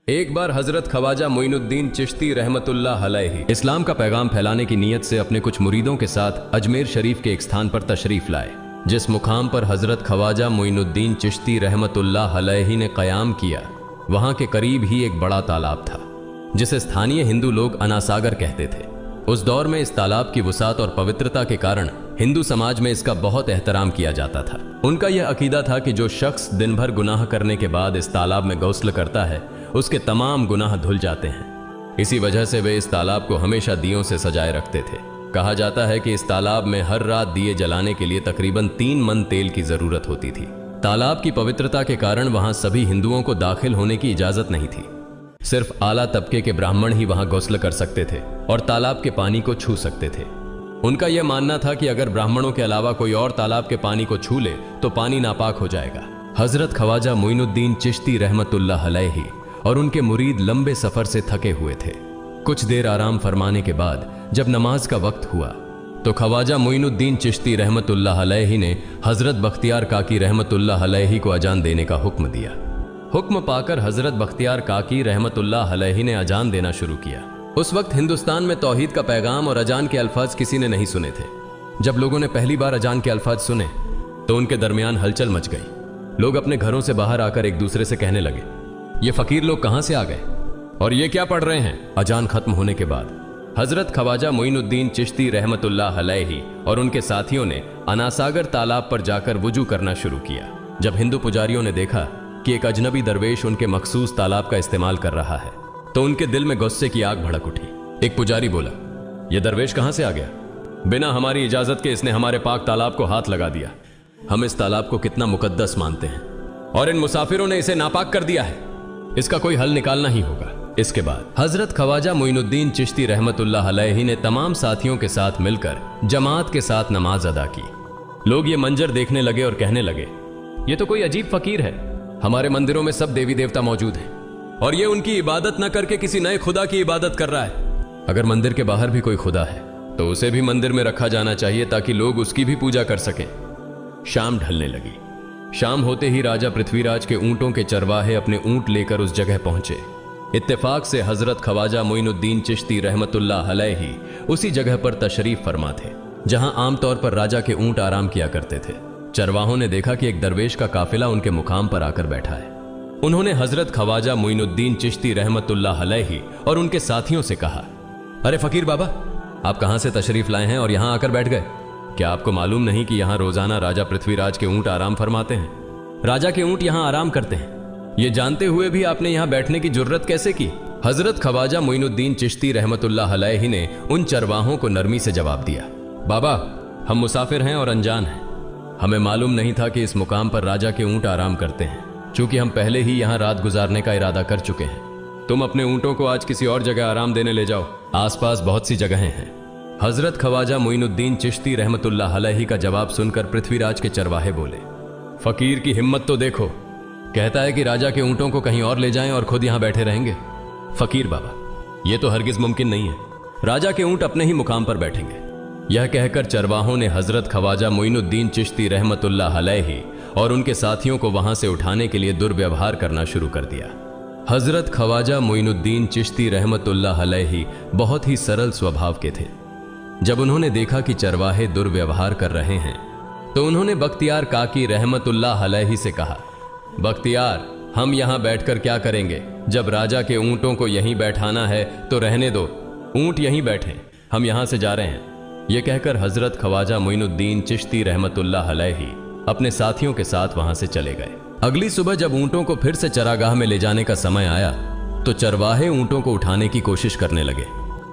एक बार हजरत ख्वाजा मोइनुद्दीन चिश्ती रहमतुल्लाह अलैहि इस्लाम का पैगाम फैलाने की नीयत से अपने कुछ मुरीदों के साथ अजमेर शरीफ के एक स्थान पर तशरीफ लाए। जिस मुकाम पर हजरत ख्वाजा मोइनुद्दीन चिश्ती रहमतुल्लाह अलैहि ने क़याम किया, वहां के करीब ही एक बड़ा तालाब था जिसे स्थानीय हिंदू लोग अनासागर कहते थे। उस दौर में इस तालाब की वसात और पवित्रता के कारण हिंदू समाज में इसका बहुत एहतराम किया जाता था। उनका यह अकीदा था कि जो शख्स दिन भर गुनाह करने के बाद इस तालाब में गौस्ल करता है, उसके तमाम गुनाह धुल जाते हैं। इसी वजह से वे इस तालाब को हमेशा दियों से सजाए रखते थे। कहा जाता है कि इस तालाब में हर रात दिए जलाने के लिए तकरीबन 3 मन तेल की जरूरत होती थी। तालाब की पवित्रता के कारण वहां सभी हिंदुओं को दाखिल होने की इजाजत नहीं थी। सिर्फ आला तबके के ब्राह्मण ही वहां गौस्ल कर सकते थे और तालाब के पानी को छू सकते थे। उनका यह मानना था कि अगर ब्राह्मणों के अलावा कोई और तालाब के पानी को छू ले तो पानी नापाक हो जाएगा। हजरत ख्वाजा मोइनुद्दीन चिश्ती रहमतुल्लाह अलैहि और उनके मुरीद लंबे सफर से थके हुए थे। कुछ देर आराम फरमाने के बाद जब नमाज का वक्त हुआ तो ख्वाजा मोइनुद्दीन चिश्ती रहमतुल्लाह अलैहि ने हजरत बख्तियार काकी रहमतुल्लाह अलैहि को अजान देने का हुक्म दिया। हुक्म पाकर हजरत बख्तियार काकी रहमतुल्लाह अलैहि ने अजान देना शुरू किया। उस वक्त हिंदुस्तान में तौहीद का पैगाम और अजान के अल्फाज किसी ने नहीं सुने थे। जब लोगों ने पहली बार अजान के अल्फाज सुने तो उनके दरमियान हलचल मच गई। लोग अपने घरों से बाहर आकर एक दूसरे से कहने लगे, ये फकीर लोग कहां से आ गए और ये क्या पढ़ रहे हैं। अजान खत्म होने के बाद हजरत ख्वाजा मोइनुद्दीन चिश्ती रहमतुल्लाह अलैहि और उनके साथियों ने अनासागर तालाब पर जाकर वुजू करना शुरू किया। जब हिंदू पुजारियों ने देखा कि एक अजनबी दरवेश उनके मखसूस तालाब का इस्तेमाल कर रहा है तो उनके दिल में गुस्से की आग भड़क उठी। एक पुजारी बोला, यह दरवेश कहां से आ गया? बिना हमारी इजाजत के इसने हमारे पाक तालाब को हाथ लगा दिया। हम इस तालाब को कितना मुकद्दस मानते हैं और इन मुसाफिरों ने इसे नापाक कर दिया है। इसका कोई हल निकालना ही होगा। इसके बाद हजरत ख्वाजा मोइनुद्दीन चिश्ती रहमतुल्लाह अलैहि ने तमाम साथियों के साथ मिलकर जमात के साथ नमाज अदा की। लोग ये मंजर देखने लगे और कहने लगे, ये तो कोई अजीब फकीर है। हमारे मंदिरों में सब देवी देवता मौजूद हैं और ये उनकी इबादत न करके किसी नए खुदा की इबादत कर रहा है। अगर मंदिर के बाहर भी कोई खुदा है तो उसे भी मंदिर में रखा जाना चाहिए ताकि लोग उसकी भी पूजा कर सकें। शाम ढलने लगी। शाम होते ही राजा पृथ्वीराज के ऊंटों के चरवाहे अपने ऊंट लेकर उस जगह पहुंचे। इत्तेफाक से हजरत ख्वाजा मोइनुद्दीन चिश्ती रहमतुल्लाह अलैहि उसी जगह पर तशरीफ फरमा थे जहां आमतौर पर राजा के ऊंट आराम किया करते थे। चरवाहों ने देखा कि एक दरवेश का काफिला उनके मुकाम पर आकर बैठा है। उन्होंने हजरत ख्वाजा मोइनुद्दीन चिश्ती रहमतुल्लाह अलैहि और उनके साथियों से कहा, अरे फकीर बाबा, आप कहां से तशरीफ लाए हैं और यहां आकर बैठ गए? क्या आपको मालूम नहीं कि यहां रोजाना राजा पृथ्वीराज के ऊंट आराम फरमाते हैं? राजा के ऊंट यहां आराम करते हैं। ये जानते हुए भी आपने यहां बैठने की जुर्रत कैसे की? हजरत ख्वाजा मोइनुद्दीन चिश्ती रहमतुल्लाह अलैहि ने उन चरवाहों को नरमी से जवाब दिया, बाबा, हम मुसाफिर हैं और अनजान हैं। हमें मालूम नहीं था कि इस मुकाम पर राजा के ऊंट आराम करते हैं। चूंकि हम पहले ही यहां रात गुजारने का इरादा कर चुके हैं, तुम अपने ऊंटों को आज किसी और जगह आराम देने ले जाओ। आसपास बहुत सी जगहें हैं। हजरत ख्वाजा मोइनुद्दीन चिश्ती रहमतुल्लाह अलैहि का जवाब सुनकर पृथ्वीराज के चरवाहे बोले, फकीर की हिम्मत तो देखो, कहता है कि राजा के ऊंटों को कहीं और ले जाएं और खुद यहां बैठे रहेंगे। फकीर बाबा, यह तो हरगिज मुमकिन नहीं है। राजा के ऊंट अपने ही मुकाम पर बैठेंगे। यह कहकर चरवाहों ने हजरत ख्वाजा मोइनुद्दीन चिश्ती रहमतुल्लाह अलैहि और उनके साथियों को वहां से उठाने के लिए दुर्व्यवहार करना शुरू कर दिया। हजरत ख्वाजा मोइनुद्दीन चिश्ती रहमतुल्लाह अलैहि बहुत ही सरल स्वभाव के थे। जब उन्होंने देखा कि चरवाहे दुर्व्यवहार कर रहे हैं तो उन्होंने बख्तियार काकी रहमतुल्लाह अलैहि से कहा, बख्तियार, हम यहां बैठकर क्या करेंगे? जब राजा के ऊंटों को यहीं बैठाना है तो रहने दो, ऊंट यहीं बैठे, हम यहां से जा रहे हैं। यह कहकर हजरत ख्वाजा मोइनुद्दीन चिश्ती रहमतुल्लाह अलैहि अपने साथियों के साथ वहां से चले गए। अगली सुबह जब ऊंटों को फिर से चरागाह में ले जाने का समय आया तो चरवाहे ऊंटों को उठाने की कोशिश करने लगे,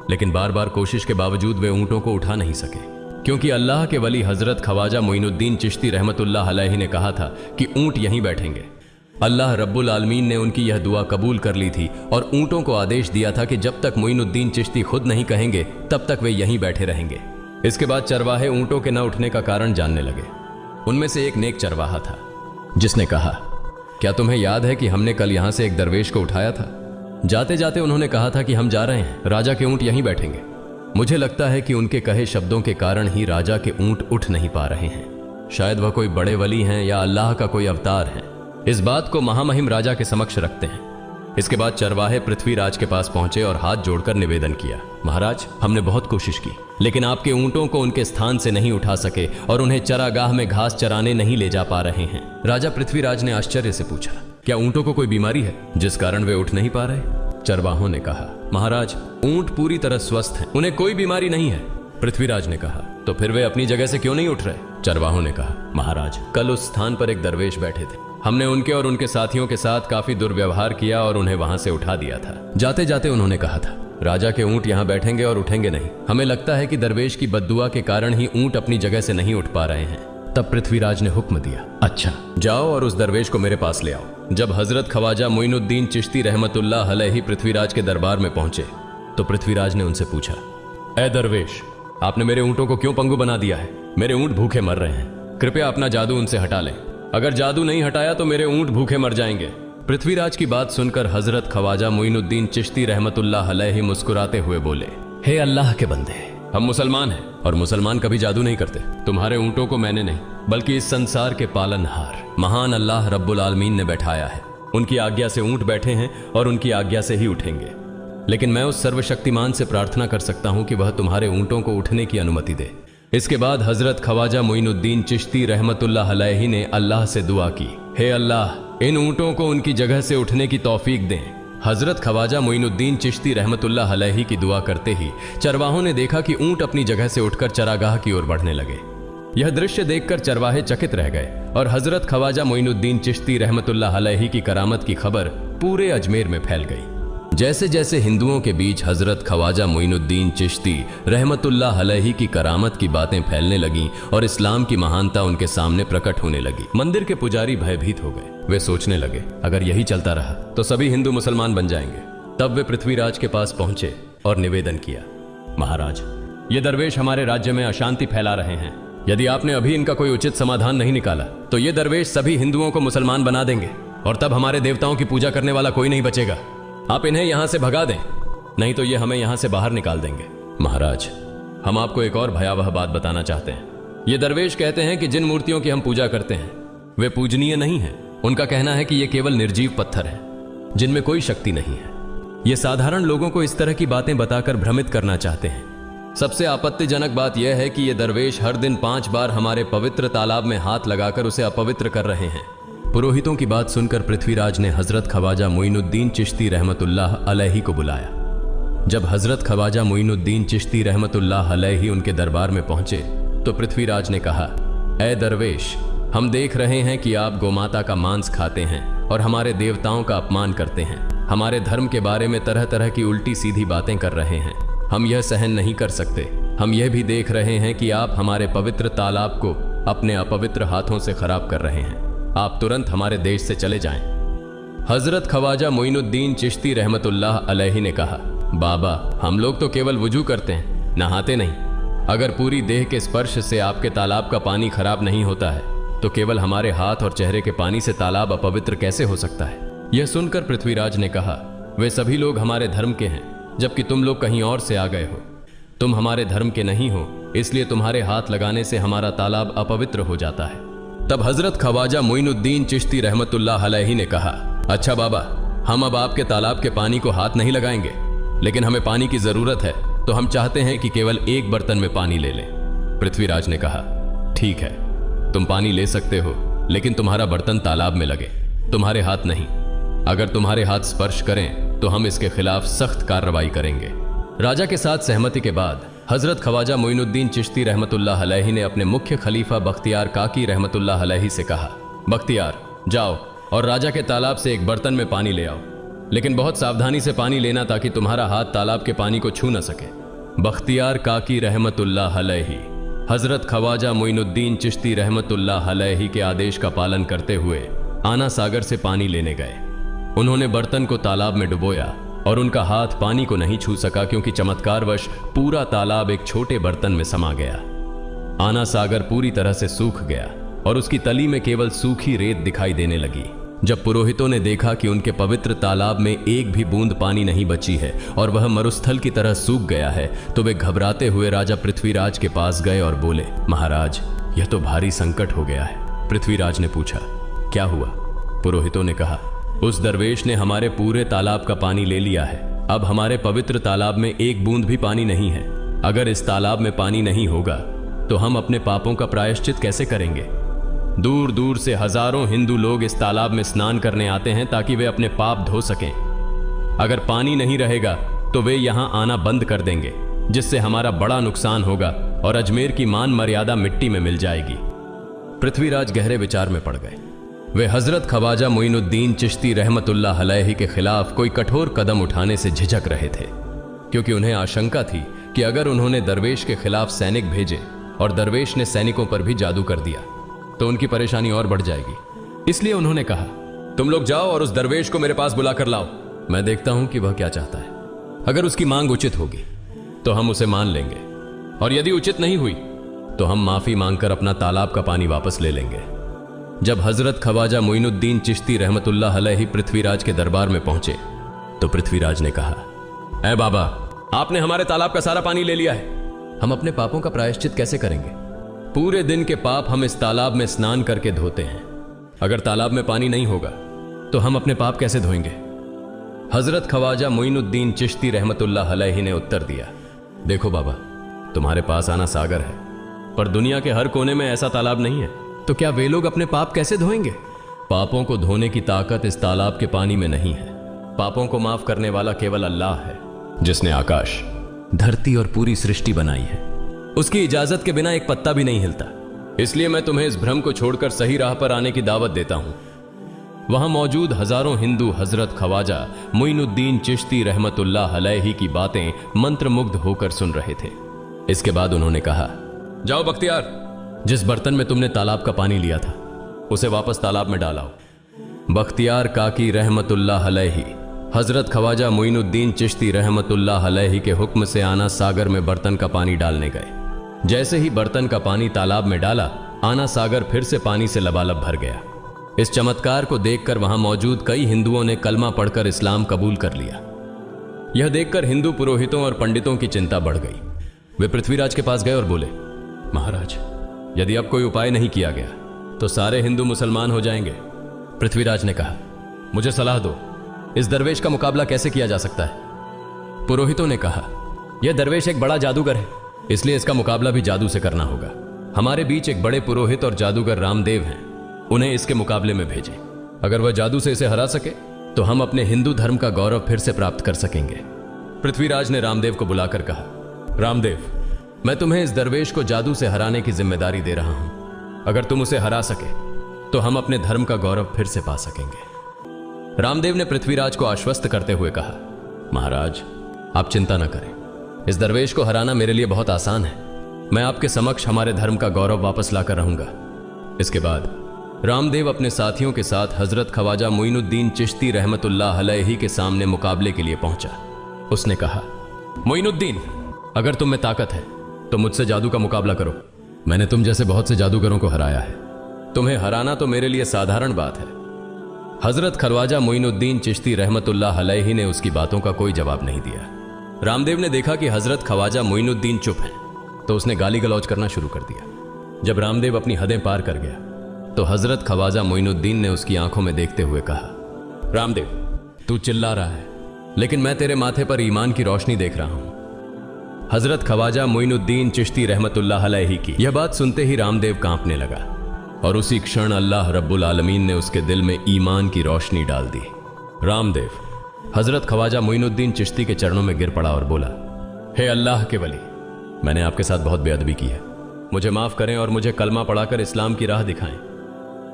लेकिन बार बार कोशिश के बावजूद वे ऊंटों को उठा नहीं सके, क्योंकि अल्लाह के वली हजरत ख्वाजा मोइनुद्दीन चिश्ती रहमतुल्लाह अलैहि ने कहा था कि ऊंट यहीं बैठेंगे। अल्लाह रब्बुल आलमीन ने उनकी यह दुआ कबूल कर ली थी और ऊंटों को आदेश दिया था कि जब तक मोइनुद्दीन चिश्ती खुद नहीं कहेंगे तब तक वे यहीं बैठे रहेंगे। इसके बाद चरवाहे ऊंटों के न उठने का कारण जानने लगे। उनमें से एक नेक चरवाहा था जिसने कहा, क्या तुम्हें याद है कि हमने कल यहां से एक दरवेश को उठाया था? जाते जाते उन्होंने कहा था कि हम जा रहे हैं, राजा के ऊंट यहीं बैठेंगे। मुझे लगता है कि उनके कहे शब्दों के कारण ही राजा के ऊंट उठ नहीं पा रहे हैं। शायद वह कोई बड़े वली हैं या अल्लाह का कोई अवतार है। इस बात को महामहिम राजा के समक्ष रखते हैं। इसके बाद चरवाहे पृथ्वीराज के पास पहुंचे और हाथ जोड़कर निवेदन किया, महाराज, हमने बहुत कोशिश की, लेकिन आपके ऊंटों को उनके स्थान से नहीं उठा सके और उन्हें चरागाह में घास चराने नहीं ले जा पा रहे हैं। राजा पृथ्वीराज ने आश्चर्य से पूछा, क्या ऊंटों को कोई बीमारी है जिस कारण वे उठ नहीं पा रहे? चरवाहों ने कहा, महाराज, ऊंट पूरी तरह स्वस्थ हैं, उन्हें कोई बीमारी नहीं है। पृथ्वीराज ने कहा, तो फिर वे अपनी जगह से क्यों नहीं उठ रहे? चरवाहों ने कहा, महाराज, कल उस स्थान पर एक दरवेश बैठे थे, हमने उनके और उनके साथियों के साथ काफी दुर्व्यवहार किया और उन्हें वहां से उठा दिया था। जाते जाते उन्होंने कहा था, राजा के ऊंट यहाँ बैठेंगे और उठेंगे नहीं। हमें लगता है कि दरवेश की बद्दुआ के कारण ही ऊंट अपनी जगह से नहीं उठ पा रहे हैं। तब पृथ्वीराज ने हुक्म दिया, अच्छा, जाओ और उस दरवेश को मेरे पास ले आओ। जब हजरत ख्वाजा मोइनुद्दीन चिश्ती रहमतुल्लाह अलैहि पृथ्वीराज के दरबार में पहुंचे तो पृथ्वीराज ने उनसे पूछा, ए दरवेश, आपने मेरे ऊंटों को क्यों पंगु बना दिया है? मेरे ऊंट भूखे मर रहे हैं, कृपया अपना जादू उनसे हटा लें। अगर जादू नहीं हटाया तो मेरे ऊंट भूखे मर जाएंगे। पृथ्वीराज की बात सुनकर हजरत ख्वाजा मोइनुद्दीन चिश्ती रहमतुल्लाह अलैहि मुस्कुराते हुए बोले, हे अल्लाह के बंदे, हम मुसलमान हैं और मुसलमान कभी जादू नहीं करते। तुम्हारे ऊंटों को मैंने नहीं बल्कि इस संसार के पालनहार महान अल्लाह रब्बुल आलमीन ने बैठाया है। उनकी आज्ञा से ऊंट बैठे हैं और उनकी आज्ञा से ही उठेंगे। लेकिन मैं उस सर्वशक्तिमान से प्रार्थना कर सकता हूं कि वह तुम्हारे ऊंटों को उठने की अनुमति दे। इसके बाद हजरत ख्वाजा मोइनुद्दीन चिश्ती रहमतुल्लाह अलैहि ने अल्लाह से दुआ की, हे अल्लाह, इन ऊंटों को उनकी जगह से उठने की तौफीक दें। हजरत ख्वाजा मोइनुद्दीन चिश्ती रहमतुल्लाह अलैहि की दुआ करते ही चरवाहों ने देखा कि ऊंट अपनी जगह से उठकर चरागाह की ओर बढ़ने लगे। यह दृश्य देखकर चरवाहे चकित रह गए और हजरत ख्वाजा मोइनुद्दीन चिश्ती रहमतुल्लाह अलैहि की करामत की खबर पूरे अजमेर में फैल गई। जैसे जैसे हिंदुओं के बीच हजरत ख्वाजा मोइनुद्दीन चिश्ती रहमतुल्लाह अलैहि की करामत की बातें फैलने लगीं और इस्लाम की महानता उनके सामने प्रकट होने लगी, मंदिर के पुजारी भयभीत हो गए। वे सोचने लगे, अगर यही चलता रहा तो सभी हिंदू मुसलमान बन जाएंगे। तब वे पृथ्वीराज के पास पहुंचे और निवेदन किया, महाराज, ये दरवेश हमारे राज्य में अशांति फैला रहे हैं। यदि आपने अभी इनका कोई उचित समाधान नहीं निकाला तो ये दरवेश सभी हिंदुओं को मुसलमान बना देंगे और तब हमारे देवताओं की पूजा करने वाला कोई नहीं बचेगा। आप इन्हें यहां से भगा दें, नहीं तो ये हमें यहां से बाहर निकाल देंगे। महाराज, हम आपको एक और भयावह बात बताना चाहते हैं। ये दरवेश कहते हैं कि जिन मूर्तियों की हम पूजा करते हैं वे पूजनीय नहीं है। उनका कहना है कि ये केवल निर्जीव पत्थर है जिनमें कोई शक्ति नहीं है। ये साधारण लोगों को इस तरह की बातें बताकर भ्रमित करना चाहते हैं। सबसे आपत्तिजनक बात यह है कि ये दरवेश हर दिन 5 बार हमारे पवित्र तालाब में हाथ लगाकर उसे अपवित्र कर रहे हैं। पुरोहितों की बात सुनकर पृथ्वीराज ने हजरत ख्वाजा मोइनुद्दीन चिश्ती रहमतुल्लाह अलैहि को बुलाया। जब हजरत ख्वाजा मोइनुद्दीन चिश्ती रहमतुल्लाह अलैहि उनके दरबार में पहुंचे तो पृथ्वीराज ने कहा, ए दरवेश, हम देख रहे हैं कि आप गोमाता का मांस खाते हैं और हमारे देवताओं का अपमान करते हैं। हमारे धर्म के बारे में तरह तरह की उल्टी सीधी बातें कर रहे हैं। हम यह सहन नहीं कर सकते। हम यह भी देख रहे हैं कि आप हमारे पवित्र तालाब को अपने अपवित्र हाथों से खराब कर रहे हैं। आप तुरंत हमारे देश से चले जाएं। हजरत ख्वाजा मोइनुद्दीन चिश्ती रहमतुल्लाह अलैहि ने कहा, बाबा, हम लोग तो केवल वुजू करते हैं, नहाते नहीं। अगर पूरी देह के स्पर्श से आपके तालाब का पानी खराब नहीं होता है तो केवल हमारे हाथ और चेहरे के पानी से तालाब अपवित्र कैसे हो सकता है? यह सुनकर पृथ्वीराज ने कहा, वे सभी लोग हमारे धर्म के हैं जबकि तुम लोग कहीं और से आ गए हो। तुम हमारे धर्म के नहीं हो, इसलिए तुम्हारे हाथ लगाने से हमारा तालाब अपवित्र हो जाता है। तब हजरत ख्वाजा मोइनुद्दीन चिश्ती रहमतुल्लाह अलैहि ने कहा, अच्छा बाबा, हम अब आपके तालाब के पानी को हाथ नहीं लगाएंगे, लेकिन हमें पानी की जरूरत है तो हम चाहते हैं कि केवल एक बर्तन में पानी ले लें। पृथ्वीराज ने कहा, ठीक है, तुम पानी ले सकते हो, लेकिन तुम्हारा बर्तन तालाब में लगे, तुम्हारे हाथ नहीं। अगर तुम्हारे हाथ स्पर्श करें तो हम इसके खिलाफ सख्त कार्रवाई करेंगे। राजा के साथ सहमति के बाद हजरत ख्वाजा मोइनुद्दीन चिश्ती रहमतुल्लाह अलैहि ने अपने मुख्य खलीफा बख्तियार काकी रहमतुल्लाह अलैहि से कहा, बख्तियार, जाओ और राजा के तालाब से एक बर्तन में पानी ले आओ, लेकिन बहुत सावधानी से पानी लेना ताकि तुम्हारा हाथ तालाब के पानी को छू न सके। बख्तियार काकी रहमतुल्लाह अलैहि हजरत ख्वाजा मोइनुद्दीन चिश्ती रहमतुल्लाह अलैहि के आदेश का पालन करते हुए आना सागर से पानी लेने गए। उन्होंने बर्तन को तालाब में डुबोया और उनका हाथ पानी को नहीं छू सका क्योंकि चमत्कारवश पूरा तालाब एक छोटे बर्तन में समा गया। आना सागर पूरी तरह से सूख गया और उसकी तली में केवल सूखी रेत दिखाई देने लगी। जब पुरोहितों ने देखा कि उनके पवित्र तालाब में एक भी बूंद पानी नहीं बची है और वह मरुस्थल की तरह सूख गया है तो वे घबराते हुए राजा पृथ्वीराज के पास गए और बोले, महाराज, यह तो भारी संकट हो गया है। पृथ्वीराज ने पूछा, क्या हुआ? पुरोहितों ने कहा, उस दरवेश ने हमारे पूरे तालाब का पानी ले लिया है। अब हमारे पवित्र तालाब में एक बूंद भी पानी नहीं है। अगर इस तालाब में पानी नहीं होगा तो हम अपने पापों का प्रायश्चित कैसे करेंगे? दूर दूर से हजारों हिंदू लोग इस तालाब में स्नान करने आते हैं ताकि वे अपने पाप धो सकें। अगर पानी नहीं रहेगा तो वे यहां आना बंद कर देंगे, जिससे हमारा बड़ा नुकसान होगा और अजमेर की मान मर्यादा मिट्टी में मिल जाएगी। पृथ्वीराज गहरे विचार में पड़ गए। वे हजरत ख्वाजा मोइनुद्दीन चिश्ती रहमतुल्लाह अलैहि के खिलाफ कोई कठोर कदम उठाने से झिझक रहे थे, क्योंकि उन्हें आशंका थी कि अगर उन्होंने दरवेश के खिलाफ सैनिक भेजे और दरवेश ने सैनिकों पर भी जादू कर दिया तो उनकी परेशानी और बढ़ जाएगी। इसलिए उन्होंने कहा, तुम लोग जाओ और उस दरवेश को मेरे पास बुला कर लाओ। मैं देखता हूं कि वह क्या चाहता है। अगर उसकी मांग उचित होगी तो हम उसे मान लेंगे, और यदि उचित नहीं हुई तो हम माफी मांगकर अपना तालाब का पानी वापस ले लेंगे। जब हजरत ख्वाजा मोइनुद्दीन चिश्ती रहमतुल्लाह अलैहि पृथ्वीराज के दरबार में पहुंचे तो पृथ्वीराज ने कहा, ऐ बाबा, आपने हमारे तालाब का सारा पानी ले लिया है। हम अपने पापों का प्रायश्चित कैसे करेंगे? पूरे दिन के पाप हम इस तालाब में स्नान करके धोते हैं। अगर तालाब में पानी नहीं होगा तो हम अपने पाप कैसे धोएंगे? हजरत ख्वाजा मोइनुद्दीन चिश्ती रहमतुल्लाह अलैहि ने उत्तर दिया, देखो बाबा, तुम्हारे पास आना सागर है, पर दुनिया के हर कोने में ऐसा तालाब नहीं है, तो क्या वे लोग अपने पाप कैसे धोएंगे? पापों को धोने की ताकत इस तालाब के पानी में नहीं है। पापों को माफ करने वाला केवल अल्लाह है, जिसने आकाश, धरती और पूरी सृष्टि बनाई है। उसकी इजाजत के बिना एक पत्ता भी नहीं हिलता। इसलिए मैं तुम्हें इस भ्रम को छोड़कर सही राह पर आने की दावत देता हूं। वहां मौजूद हजारों हिंदू हजरत ख्वाजा मोइनुद्दीन चिश्ती रहमतुल्लाह अलैहि की बातें मंत्रमुग्ध होकर सुन रहे थे। इसके बाद उन्होंने कहा, जाओ बख्तियार, जिस बर्तन में तुमने तालाब का पानी लिया था उसे वापस तालाब में डालाओ। बख्तियार काकी रहमतुल्लाह अलैहि हजरत ख्वाजा मोइनुद्दीन चिश्ती रहमतुल्लाह अलैहि के हुक्म से आना सागर में बर्तन का पानी डालने गए। जैसे ही बर्तन का पानी तालाब में डाला, आना सागर फिर से पानी से लबालब भर गया। इस चमत्कार को देखकर वहां मौजूद कई हिंदुओं ने कलमा पढ़कर इस्लाम कबूल कर लिया। यह देखकर हिंदू पुरोहितों और पंडितों की चिंता बढ़ गई। वे पृथ्वीराज के पास गए और बोले, महाराज, यदि अब कोई उपाय नहीं किया गया तो सारे हिंदू मुसलमान हो जाएंगे। पृथ्वीराज ने कहा, मुझे सलाह दो, इस दरवेश का मुकाबला कैसे किया जा सकता है? पुरोहितों ने कहा, यह दरवेश एक बड़ा जादूगर है, इसलिए इसका मुकाबला भी जादू से करना होगा। हमारे बीच एक बड़े पुरोहित और जादूगर रामदेव हैं, उन्हें इसके मुकाबले में भेजें। अगर वह जादू से इसे हरा सके तो हम अपने हिंदू धर्म का गौरव फिर से प्राप्त कर सकेंगे। पृथ्वीराज ने रामदेव को बुलाकर कहा, रामदेव, मैं तुम्हें इस दरवेश को जादू से हराने की जिम्मेदारी दे रहा हूं। अगर तुम उसे हरा सके तो हम अपने धर्म का गौरव फिर से पा सकेंगे। रामदेव ने पृथ्वीराज को आश्वस्त करते हुए कहा, महाराज, आप चिंता न करें, इस दरवेश को हराना मेरे लिए बहुत आसान है। मैं आपके समक्ष हमारे धर्म का गौरव वापस लाकर रहूंगा। इसके बाद रामदेव अपने साथियों के साथ हजरत ख्वाजा मोइनुद्दीन चिश्ती रहमतुल्लाह अलैहि के सामने मुकाबले के लिए पहुंचा। उसने कहा, मोइनुद्दीन, अगर तुम में ताकत है तो मुझसे जादू का मुकाबला करो। मैंने तुम जैसे बहुत से जादूगरों को हराया है, तुम्हें हराना तो मेरे लिए साधारण बात है। हजरत ख्वाजा मोइनुद्दीन चिश्ती रहमतुल्लाह अलैहि ने उसकी बातों का कोई जवाब नहीं दिया। रामदेव ने देखा कि हजरत ख्वाजा मोइनुद्दीन चुप हैं, तो उसने गाली गलौज करना शुरू कर दिया। जब रामदेव अपनी हदें पार कर गया तो हजरत ख्वाजा मोइनुद्दीन ने उसकी आंखों में देखते हुए कहा, रामदेव, तू चिल्ला रहा है, लेकिन मैं तेरे माथे पर ईमान की रोशनी देख रहा हूं। हजरत ख्वाजा मोइनुद्दीन चिश्ती रहमतुल्लाह अलैहि की यह बात सुनते ही रामदेव कांपने लगा, और उसी क्षण अल्लाह रब्बुल आलमीन ने उसके दिल में ईमान की रोशनी डाल दी। रामदेव हजरत ख्वाजा मोइनुद्दीन चिश्ती के चरणों में गिर पड़ा और बोला, हे अल्लाह के वली, मैंने आपके साथ बहुत बेअदबी की है, मुझे माफ करें और मुझे कलमा पढ़ाकर इस्लाम की राह दिखाएं।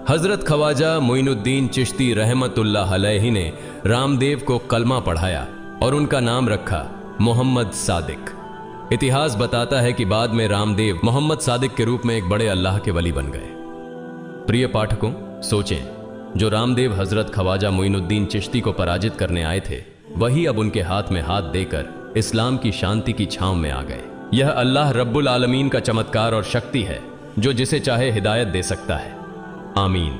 हजरत ख्वाजा मोइनुद्दीन चिश्ती रहमतुल्लाह अलैहि ने रामदेव को कलमा पढ़ाया और उनका नाम रखा मोहम्मद सादिक। इतिहास बताता है कि बाद में रामदेव मोहम्मद सादिक के रूप में एक बड़े अल्लाह के वली बन गए। प्रिय पाठकों, सोचें, जो रामदेव हजरत ख्वाजा मोइनुद्दीन चिश्ती को पराजित करने आए थे, वही अब उनके हाथ में हाथ देकर इस्लाम की शांति की छांव में आ गए। यह अल्लाह रब्बुल आलमीन का चमत्कार और शक्ति है, जो जिसे चाहे हिदायत दे सकता है। आमीन।